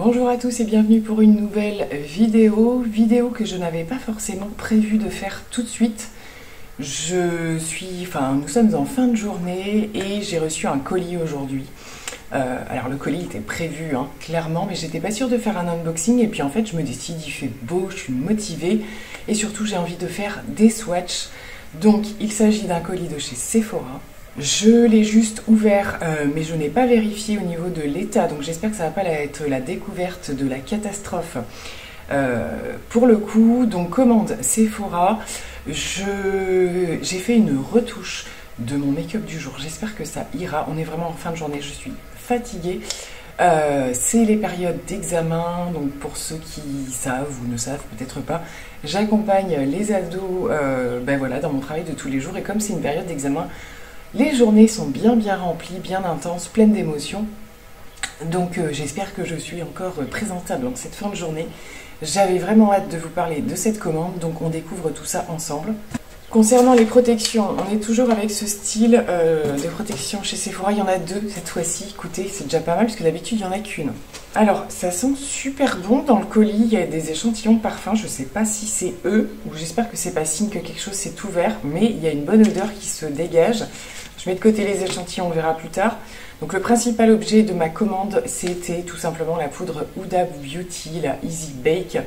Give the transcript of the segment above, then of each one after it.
Bonjour à tous et bienvenue pour une nouvelle vidéo que je n'avais pas forcément prévu de faire tout de suite. Nous sommes en fin de journée et j'ai reçu un colis aujourd'hui. Alors le colis était prévu clairement, mais j'étais pas sûre de faire un unboxing et puis en fait je me décide, il fait beau, je suis motivée et surtout j'ai envie de faire des swatchs. Donc il s'agit d'un colis de chez Sephora. Je l'ai juste ouvert, mais je n'ai pas vérifié au niveau de l'état, donc j'espère que ça ne va pas être la découverte de la catastrophe. Pour le coup, donc commande Sephora, j'ai fait une retouche de mon make-up du jour, j'espère que ça ira, on est vraiment en fin de journée, je suis fatiguée. C'est les périodes d'examen, donc pour ceux qui savent ou ne savent peut-être pas, j'accompagne les ados dans mon travail de tous les jours et comme c'est une période d'examen, les journées sont bien remplies, bien intenses, pleines d'émotions. Donc j'espère que je suis encore présentable en cette fin de journée. J'avais vraiment hâte de vous parler de cette commande, donc on découvre tout ça ensemble. Concernant les protections, on est toujours avec ce style de protection chez Sephora. Il y en a deux cette fois-ci. Écoutez, c'est déjà pas mal parce que d'habitude il n'y en a qu'une. Alors, ça sent super bon dans le colis. Il y a des échantillons de parfum. Je ne sais pas si c'est eux ou j'espère que c'est pas signe que quelque chose s'est ouvert, mais il y a une bonne odeur qui se dégage. Je mets de côté les échantillons, on verra plus tard. Donc le principal objet de ma commande, c'était tout simplement la poudre Huda Beauty, la Easy Bake,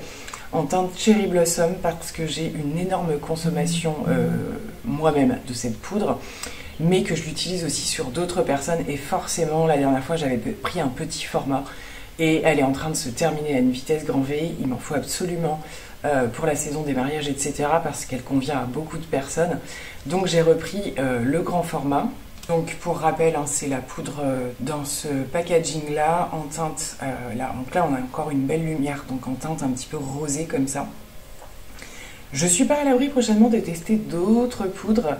en teinte Cherry Blossom, parce que j'ai une énorme consommation moi-même de cette poudre, mais que je l'utilise aussi sur d'autres personnes. Et forcément, la dernière fois, j'avais pris un petit format, et elle est en train de se terminer à une vitesse grand V. Il m'en faut absolument pour la saison des mariages, etc., parce qu'elle convient à beaucoup de personnes. Donc j'ai repris le grand format. Donc pour rappel, c'est la poudre dans ce packaging là, en teinte, donc là on a encore une belle lumière, donc en teinte un petit peu rosée comme ça. Je suis pas à l'abri prochainement de tester d'autres poudres,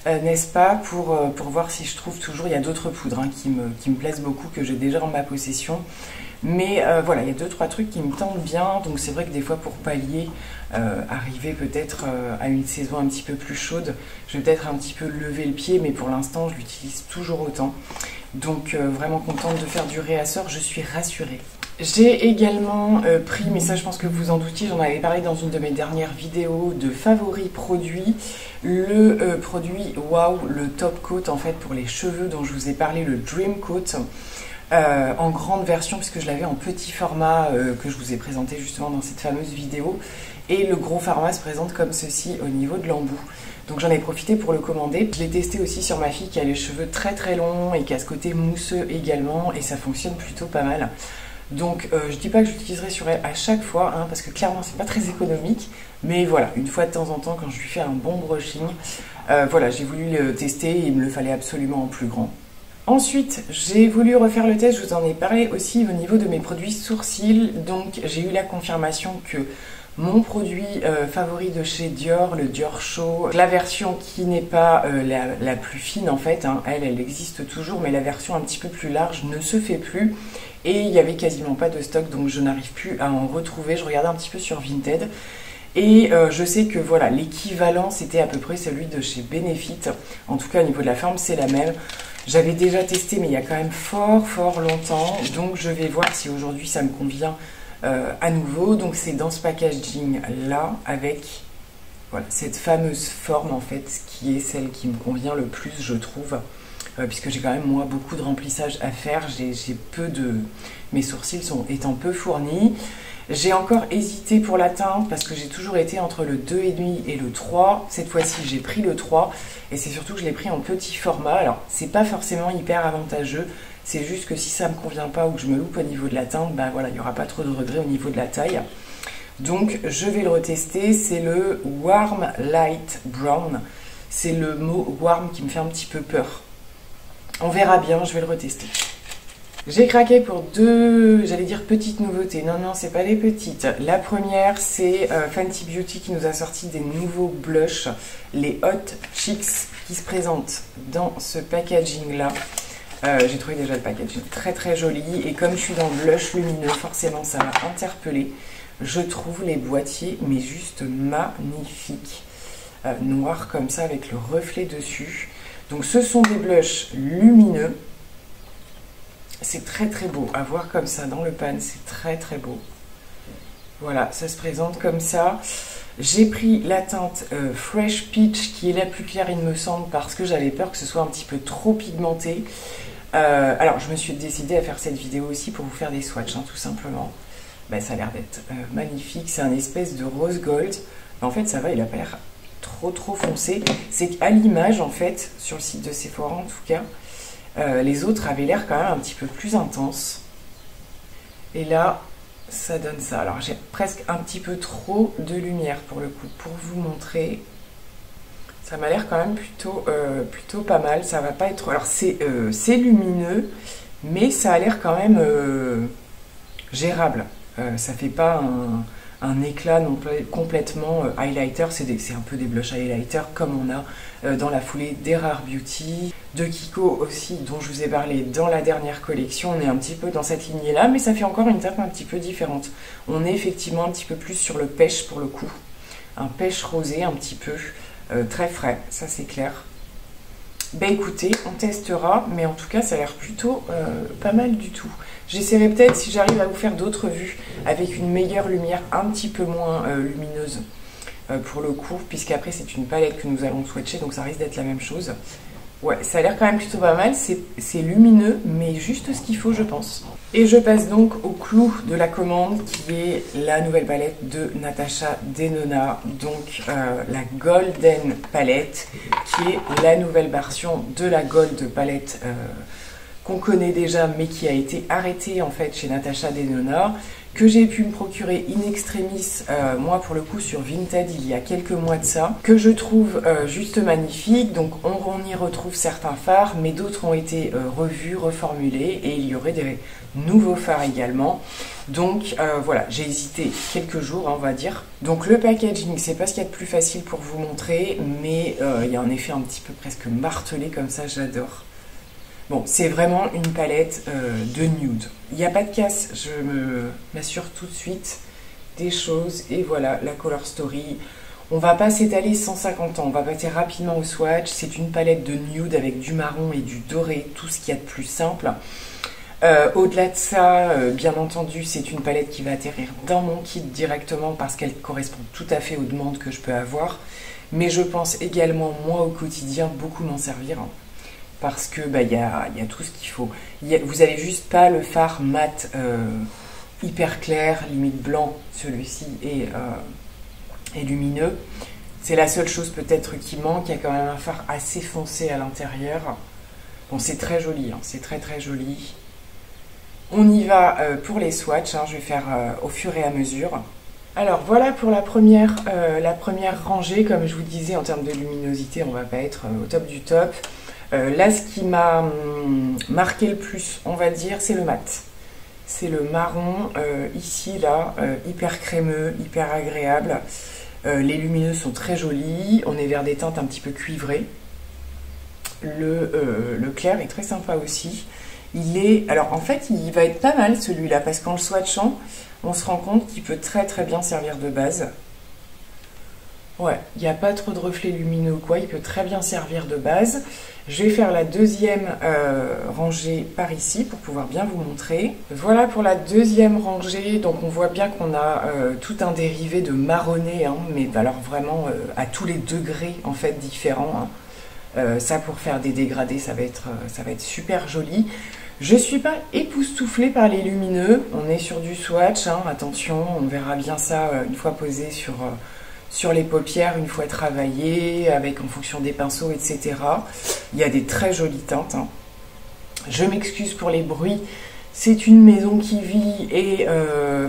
n'est-ce pas, pour voir si je trouve toujours, il y a d'autres poudres qui me plaisent beaucoup, que j'ai déjà en ma possession. Mais voilà, il y a 2-3 trucs qui me tentent bien, donc c'est vrai que des fois pour pallier, arriver peut-être à une saison un petit peu plus chaude, je vais peut-être un petit peu lever le pied, mais pour l'instant je l'utilise toujours autant. Donc vraiment contente de faire du réassort, je suis rassurée. J'ai également pris, mais ça je pense que vous en doutiez, j'en avais parlé dans une de mes dernières vidéos de favoris produits, le produit Wow, le top coat en fait pour les cheveux dont je vous ai parlé, le Dream Coat. En grande version puisque je l'avais en petit format que je vous ai présenté justement dans cette fameuse vidéo, et le gros format se présente comme ceci au niveau de l'embout. Donc j'en ai profité pour le commander. Je l'ai testé aussi sur ma fille qui a les cheveux très longs et qui a ce côté mousseux également, et ça fonctionne plutôt pas mal. Donc je dis pas que j'utiliserai sur elle à chaque fois parce que clairement c'est pas très économique, mais voilà, une fois de temps en temps quand je lui fais un bon brushing, voilà, j'ai voulu le tester et il me le fallait absolument en plus grand. Ensuite, j'ai voulu refaire le test, je vous en ai parlé aussi au niveau de mes produits sourcils. Donc j'ai eu la confirmation que mon produit favori de chez Dior, le Dior Show, la version qui n'est pas la plus fine en fait, elle existe toujours, mais la version un petit peu plus large ne se fait plus. Et il n'y avait quasiment pas de stock, donc je n'arrive plus à en retrouver. Je regardais un petit peu sur Vinted. Et je sais que voilà, l'équivalent c'était à peu près celui de chez Benefit. En tout cas au niveau de la forme c'est la même. J'avais déjà testé mais il y a quand même fort longtemps. Donc je vais voir si aujourd'hui ça me convient à nouveau. Donc c'est dans ce packaging là avec voilà, cette fameuse forme en fait qui est celle qui me convient le plus je trouve. Puisque j'ai quand même moi beaucoup de remplissage à faire. Mes sourcils étant peu fournis. J'ai encore hésité pour la teinte parce que j'ai toujours été entre le 2,5 et le 3. Cette fois-ci, j'ai pris le 3 et c'est surtout que je l'ai pris en petit format. Alors, c'est pas forcément hyper avantageux. C'est juste que si ça me convient pas ou que je me loupe au niveau de la teinte, voilà, il n'y aura pas trop de regrets au niveau de la taille. Donc, je vais le retester. C'est le Warm Light Brown. C'est le mot warm qui me fait un petit peu peur. On verra bien, je vais le retester. J'ai craqué pour deux, j'allais dire petites nouveautés. Non, c'est pas des petites. La première, c'est Fenty Beauty qui nous a sorti des nouveaux blushs, les Hot Cheeks, qui se présentent dans ce packaging-là. J'ai trouvé déjà le packaging très joli. Et comme je suis dans le blush lumineux, forcément, ça m'a interpellée. Je trouve les boîtiers, mais juste magnifiques. Noirs comme ça, avec le reflet dessus. Donc, ce sont des blushs lumineux. C'est très très beau. À voir comme ça dans le pan, c'est très très beau. Voilà, ça se présente comme ça. J'ai pris la teinte Fresh Peach qui est la plus claire il me semble parce que j'avais peur que ce soit un petit peu trop pigmenté. Alors je me suis décidée à faire cette vidéo aussi pour vous faire des swatchs tout simplement. Ben, ça a l'air d'être magnifique, c'est un espèce de rose gold. En fait ça va, il a pas l'air trop foncé. C'est qu'à l'image en fait, sur le site de Sephora en tout cas, les autres avaient l'air quand même un petit peu plus intenses. Et là, ça donne ça. Alors j'ai presque un petit peu trop de lumière pour le coup, pour vous montrer. Ça m'a l'air quand même plutôt pas mal. Ça va pas être... Alors c'est lumineux, mais ça a l'air quand même gérable. Ça fait pas un éclat non complètement highlighter. C'est un peu des blush highlighter comme on a dans la foulée des Rare Beauty, de Kiko aussi, dont je vous ai parlé dans la dernière collection. On est un petit peu dans cette lignée-là, mais ça fait encore une teinte un petit peu différente. On est effectivement un petit peu plus sur le pêche pour le coup. Un pêche rosé un petit peu, très frais, ça c'est clair. Ben écoutez, on testera, mais en tout cas ça a l'air plutôt pas mal du tout. J'essaierai peut-être si j'arrive à vous faire d'autres vues avec une meilleure lumière un petit peu moins lumineuse pour le coup, puisqu'après c'est une palette que nous allons swatcher, donc ça risque d'être la même chose. Ouais, ça a l'air quand même plutôt pas mal, c'est lumineux, mais juste ce qu'il faut je pense. Et je passe donc au clou de la commande qui est la nouvelle palette de Natasha Denona, donc la Golden Palette, qui est la nouvelle version de la Gold Palette qu'on connaît déjà mais qui a été arrêtée en fait chez Natasha Denona, que j'ai pu me procurer in extremis, moi pour le coup sur Vinted il y a quelques mois de ça, que je trouve juste magnifique. Donc on y retrouve certains fards, mais d'autres ont été revus, reformulés, et il y aurait des nouveaux fards également. Donc voilà, j'ai hésité quelques jours on va dire. Donc le packaging, c'est pas ce qu'il y a de plus facile pour vous montrer, mais il y a un effet un petit peu presque martelé comme ça, j'adore. Bon, c'est vraiment une palette de nude. Il n'y a pas de casse, je m'assure tout de suite des choses. Et voilà, la Color Story. On va pas s'étaler 150 ans, on va passer rapidement au swatch. C'est une palette de nude avec du marron et du doré, tout ce qu'il y a de plus simple. Au-delà de ça, bien entendu, c'est une palette qui va atterrir dans mon kit directement parce qu'elle correspond tout à fait aux demandes que je peux avoir. Mais je pense également, moi, au quotidien, beaucoup m'en servir. Parce que y a tout ce qu'il faut. Vous n'avez juste pas le fard mat hyper clair, limite blanc, celui-ci est lumineux. C'est la seule chose peut-être qui manque. Il y a quand même un fard assez foncé à l'intérieur. Bon, c'est très joli, c'est très très joli. On y va pour les swatchs, je vais faire au fur et à mesure. Alors voilà pour la première rangée. Comme je vous disais, en termes de luminosité, on ne va pas être au top du top. Là, ce qui m'a marqué le plus, on va dire, c'est le mat. C'est le marron, ici, là, hyper crémeux, hyper agréable. Les lumineux sont très jolis. On est vers des teintes un petit peu cuivrées. Le clair est très sympa aussi. Alors, en fait, il va être pas mal, celui-là, parce qu'en le swatchant, on se rend compte qu'il peut très très bien servir de base. Ouais, il n'y a pas trop de reflets lumineux ou quoi, il peut très bien servir de base. Je vais faire la deuxième rangée par ici pour pouvoir bien vous montrer. Voilà pour la deuxième rangée, donc on voit bien qu'on a tout un dérivé de marronné, mais alors vraiment à tous les degrés en fait différents. Ça pour faire des dégradés, ça va être super joli. Je ne suis pas époustouflée par les lumineux, on est sur du swatch, attention, on verra bien ça une fois posé sur les paupières, une fois travaillé, avec en fonction des pinceaux, etc. Il y a des très jolies teintes. Je m'excuse pour les bruits, c'est une maison qui vit et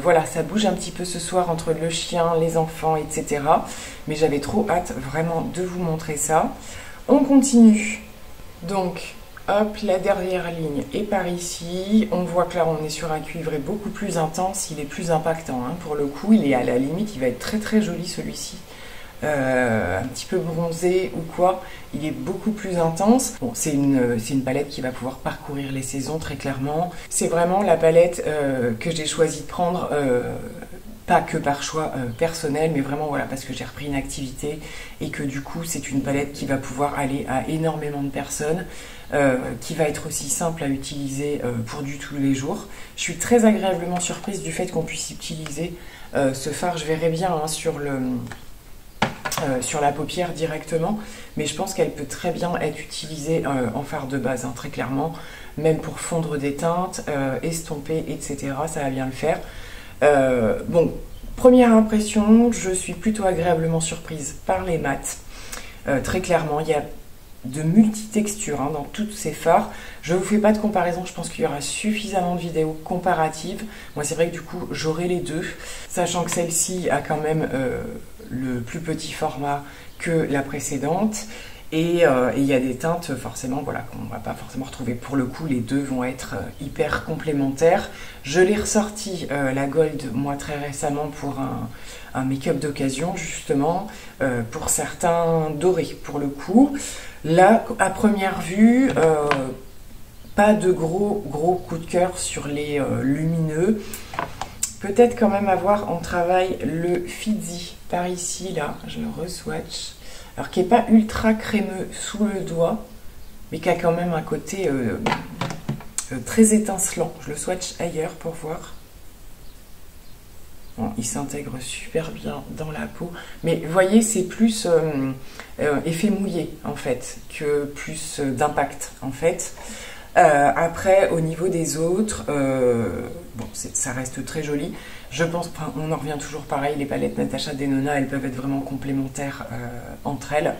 voilà, ça bouge un petit peu ce soir entre le chien, les enfants, etc. Mais j'avais trop hâte vraiment de vous montrer ça. On continue. Donc, hop, la dernière ligne est par ici. On voit que là, on est sur un cuivré beaucoup plus intense. Il est plus impactant. Pour le coup, il est à la limite. Il va être très très joli celui-ci. Un petit peu bronzé ou quoi. Il est beaucoup plus intense. Bon, c'est une palette qui va pouvoir parcourir les saisons très clairement. C'est vraiment la palette que j'ai choisi de prendre Pas que par choix personnel, mais vraiment voilà, parce que j'ai repris une activité et que du coup c'est une palette qui va pouvoir aller à énormément de personnes, qui va être aussi simple à utiliser pour du tous les jours. Je suis très agréablement surprise du fait qu'on puisse utiliser ce fard. Je verrai bien hein, sur la paupière directement, mais je pense qu'elle peut très bien être utilisée en fard de base, hein, très clairement, même pour fondre des teintes, estomper, etc. Ça va bien le faire. Bon, première impression, je suis plutôt agréablement surprise par les mats. Très clairement, il y a de multitextures hein, dans tous ces fards. Je ne vous fais pas de comparaison, je pense qu'il y aura suffisamment de vidéos comparatives. Moi, c'est vrai que du coup, j'aurai les deux, sachant que celle-ci a quand même le plus petit format que la précédente. Et il y a des teintes forcément voilà, qu'on ne va pas forcément retrouver. Pour le coup, les deux vont être hyper complémentaires. Je l'ai ressorti, la Gold, moi très récemment pour un make-up d'occasion, justement, pour certains dorés, pour le coup. Là, à première vue, pas de gros coup de cœur sur les lumineux. Peut-être quand même avoir en travail le Fizzy par ici, là, je le re-swatch. Alors qui n'est pas ultra crémeux sous le doigt, mais qui a quand même un côté très étincelant. Je le swatch ailleurs pour voir. Bon, il s'intègre super bien dans la peau. Mais vous voyez, c'est plus effet mouillé en fait, que plus d'impact en fait. Après, au niveau des autres, bon, ça reste très joli. Je pense, enfin, on en revient toujours pareil, les palettes Natasha Denona, elles peuvent être vraiment complémentaires entre elles.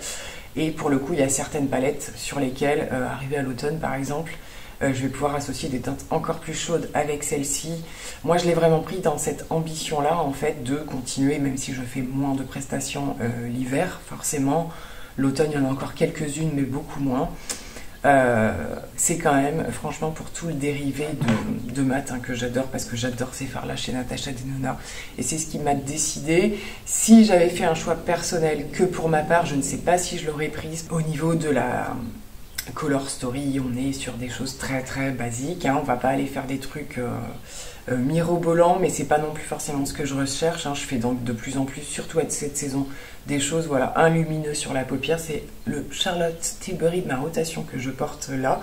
Et pour le coup, il y a certaines palettes sur lesquelles, arrivé à l'automne par exemple, je vais pouvoir associer des teintes encore plus chaudes avec celle-ci. Moi, je l'ai vraiment pris dans cette ambition-là, en fait, de continuer, même si je fais moins de prestations l'hiver, forcément. L'automne, il y en a encore quelques-unes, mais beaucoup moins. C'est quand même, franchement, pour tout le dérivé de mat hein, que j'adore, parce que j'adore ces fards-là chez Natasha Denona, et c'est ce qui m'a décidé. Si j'avais fait un choix personnel que pour ma part, je ne sais pas si je l'aurais prise. Au niveau de la Color Story, on est sur des choses très très basiques, hein, on va pas aller faire des trucs mirobolants, mais c'est pas non plus forcément ce que je recherche, hein. Je fais donc de plus en plus, surtout à cette saison, des choses, voilà, un lumineux sur la paupière, c'est le Charlotte Tilbury de ma rotation que je porte là.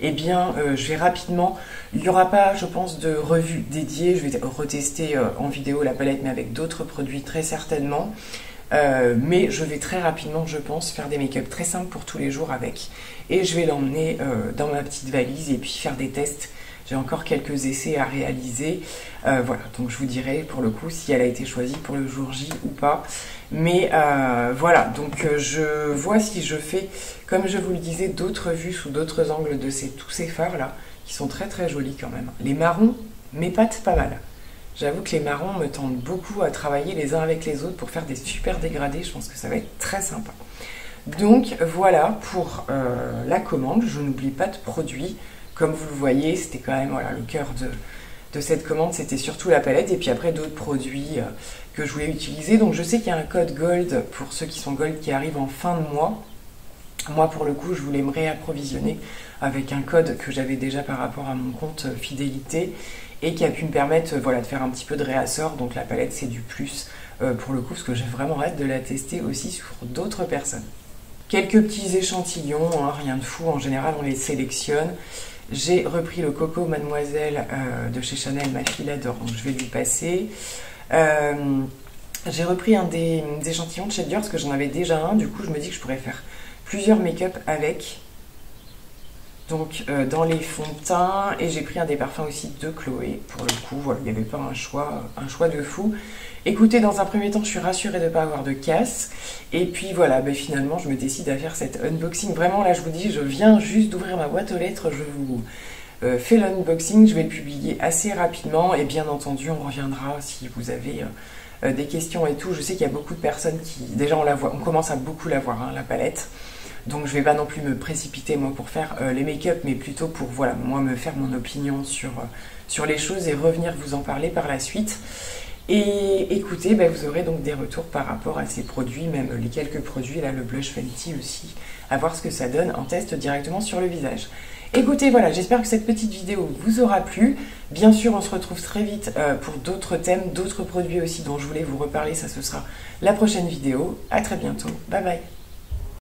Eh bien, je vais rapidement, il n'y aura pas, je pense, de revue dédiée, je vais retester en vidéo la palette, mais avec d'autres produits très certainement. Mais je vais très rapidement, je pense, faire des make-up très simples pour tous les jours avec. Et je vais l'emmener dans ma petite valise et puis faire des tests. J'ai encore quelques essais à réaliser. Voilà, donc je vous dirai pour le coup si elle a été choisie pour le jour J ou pas. Mais voilà, donc je vois si je fais, comme je vous le disais, d'autres vues sous d'autres angles de tous ces fards là, qui sont très très jolis quand même. Les marrons m'épatent pas mal. J'avoue que les marrons me tentent beaucoup à travailler les uns avec les autres pour faire des super dégradés. Je pense que ça va être très sympa. Donc voilà pour la commande. Je n'oublie pas de produits. Comme vous le voyez, c'était quand même voilà, le cœur de cette commande. C'était surtout la palette et puis après d'autres produits que je voulais utiliser. Donc je sais qu'il y a un code Gold pour ceux qui sont Gold qui arrive en fin de mois. Moi pour le coup, je voulais me réapprovisionner avec un code que j'avais déjà par rapport à mon compte fidélité et qui a pu me permettre voilà, de faire un petit peu de réassort. Donc la palette c'est du plus pour le coup parce que j'ai vraiment hâte de la tester aussi sur d'autres personnes. Quelques petits échantillons, hein, rien de fou, en général on les sélectionne. J'ai repris le Coco Mademoiselle de chez Chanel, ma fille l'adore, donc je vais lui passer. J'ai repris un des échantillons de chez Dior parce que j'en avais déjà un, du coup je me dis que je pourrais faire plusieurs make-up avec. Donc dans les fonds de teint, et j'ai pris un des parfums aussi de Chloé. Pour le coup, voilà, il n'y avait pas un choix de fou. Écoutez, dans un premier temps, je suis rassurée de ne pas avoir de casse. Et puis voilà, ben, finalement, je me décide à faire cet unboxing. Vraiment, là, je vous dis, je viens juste d'ouvrir ma boîte aux lettres. Je vous fais l'unboxing. Je vais le publier assez rapidement. Et bien entendu, on reviendra si vous avez des questions et tout. Je sais qu'il y a beaucoup de personnes qui... Déjà, on commence à beaucoup la voir, hein, la palette. Donc je vais pas non plus me précipiter moi pour faire les make-up, mais plutôt pour voilà, moi me faire mon opinion sur les choses et revenir vous en parler par la suite. Et écoutez, ben, vous aurez donc des retours par rapport à ces produits, même les quelques produits, là le blush Fenty aussi, à voir ce que ça donne en test directement sur le visage. Écoutez, voilà, j'espère que cette petite vidéo vous aura plu. Bien sûr, on se retrouve très vite pour d'autres thèmes, d'autres produits aussi dont je voulais vous reparler. Ça, ce sera la prochaine vidéo. À très bientôt. Bye bye.